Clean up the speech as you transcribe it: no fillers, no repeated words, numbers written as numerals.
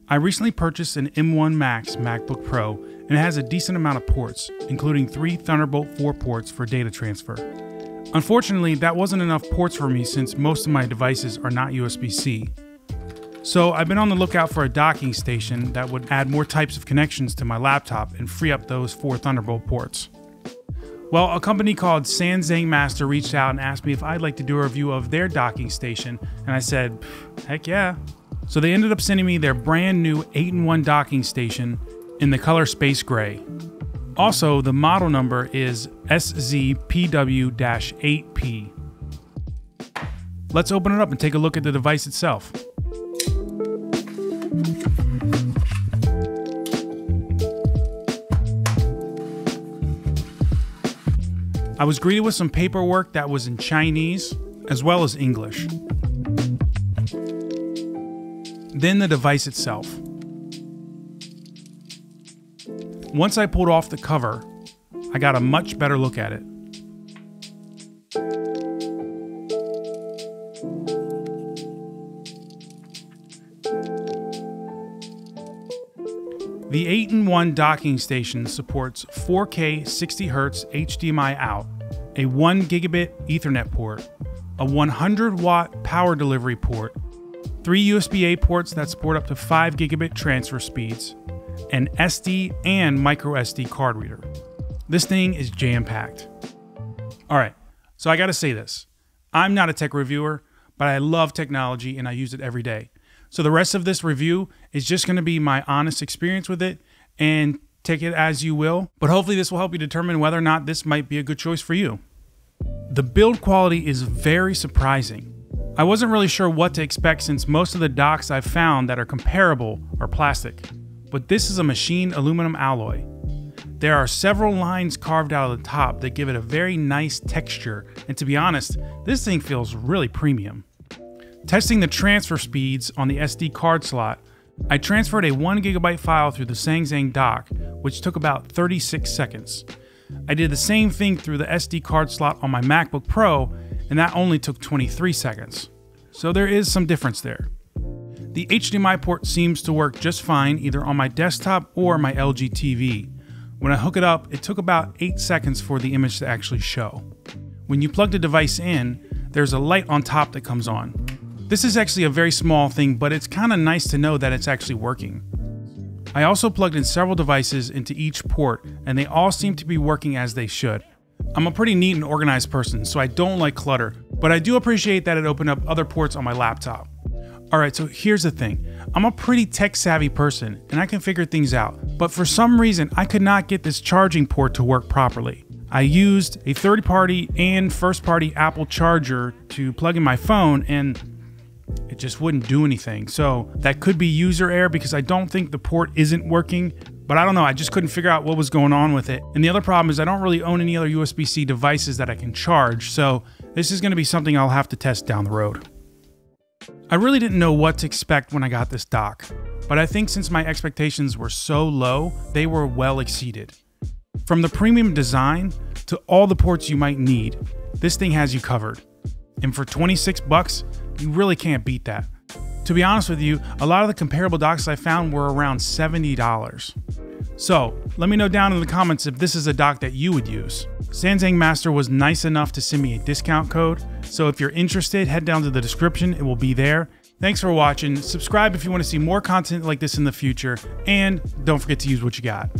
I recently purchased an M1 Max MacBook Pro, and it has a decent amount of ports, including 3 Thunderbolt 4 ports for data transfer. Unfortunately, that wasn't enough ports for me since most of my devices are not USB-C. So I've been on the lookout for a docking station that would add more types of connections to my laptop and free up those 4 Thunderbolt ports. Well, a company called Sanzang Master reached out and asked me if I'd like to do a review of their docking station, and I said, heck yeah. So they ended up sending me their brand new 8-in-1 docking station in the color Space Gray. Also, the model number is SZPW-8P. Let's open it up and take a look at the device itself. I was greeted with some paperwork that was in Chinese as well as English. Then the device itself. Once I pulled off the cover, I got a much better look at it. The 8-in-1 docking station supports 4K 60Hz HDMI out, a 1 gigabit Ethernet port, a 100-watt power delivery port, 3 USB-A ports that support up to 5 gigabit transfer speeds, an SD and micro SD card reader. This thing is jam-packed. Alright, so I gotta say this. I'm not a tech reviewer, but I love technology and I use it every day. So the rest of this review is just gonna be my honest experience with it, and take it as you will, but hopefully this will help you determine whether or not this might be a good choice for you. The build quality is very surprising. I wasn't really sure what to expect since most of the docks I've found that are comparable are plastic, but this is a machined aluminum alloy. There are several lines carved out of the top that give it a very nice texture, and to be honest, this thing feels really premium. Testing the transfer speeds on the SD card slot, I transferred a 1 gigabyte file through the Sanzang dock, which took about 36 seconds. I did the same thing through the SD card slot on my MacBook Pro, and that only took 23 seconds. So there is some difference there. The HDMI port seems to work just fine either on my desktop or my LG TV. When I hook it up, it took about 8 seconds for the image to actually show. When you plug the device in, there's a light on top that comes on. This is actually a very small thing, but it's kind of nice to know that it's actually working. I also plugged in several devices into each port, and they all seem to be working as they should. I'm a pretty neat and organized person, so I don't like clutter, but I do appreciate that it opened up other ports on my laptop. Alright, so here's the thing. I'm a pretty tech-savvy person, and I can figure things out, but for some reason, I could not get this charging port to work properly. I used a third-party and first-party Apple charger to plug in my phone, and it just wouldn't do anything. So that could be user error because I don't think the port isn't working, but I don't know, I just couldn't figure out what was going on with it. And the other problem is I don't really own any other USB-C devices that I can charge, so this is going to be something I'll have to test down the road. I really didn't know what to expect when I got this dock, but I think since my expectations were so low, they were well exceeded. From the premium design to all the ports you might need, this thing has you covered. And for 26 bucks, you really can't beat that. To be honest with you, a lot of the comparable docks I found were around $70. So let me know down in the comments if this is a dock that you would use. Sanzang Master was nice enough to send me a discount code, so if you're interested, head down to the description, it will be there. Thanks for watching, subscribe if you want to see more content like this in the future, and don't forget to use what you got.